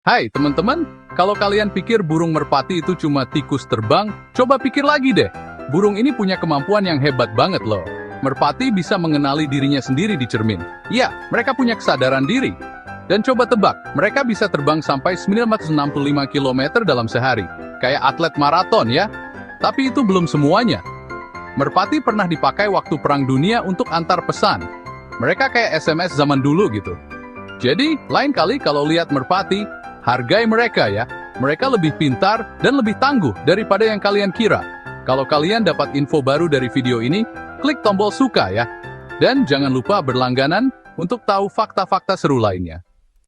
Hai teman-teman, kalau kalian pikir burung merpati itu cuma tikus terbang, coba pikir lagi deh. Burung ini punya kemampuan yang hebat banget loh. Merpati bisa mengenali dirinya sendiri di cermin. Ya, mereka punya kesadaran diri. Dan coba tebak, mereka bisa terbang sampai 965 km dalam sehari. Kayak atlet maraton ya. Tapi itu belum semuanya. Merpati pernah dipakai waktu Perang Dunia untuk antar pesan. Mereka kayak SMS zaman dulu gitu. Jadi, lain kali kalau lihat merpati, hargai mereka ya. Mereka lebih pintar dan lebih tangguh daripada yang kalian kira. Kalau kalian dapat info baru dari video ini, klik tombol suka ya. Dan jangan lupa berlangganan untuk tahu fakta-fakta seru lainnya.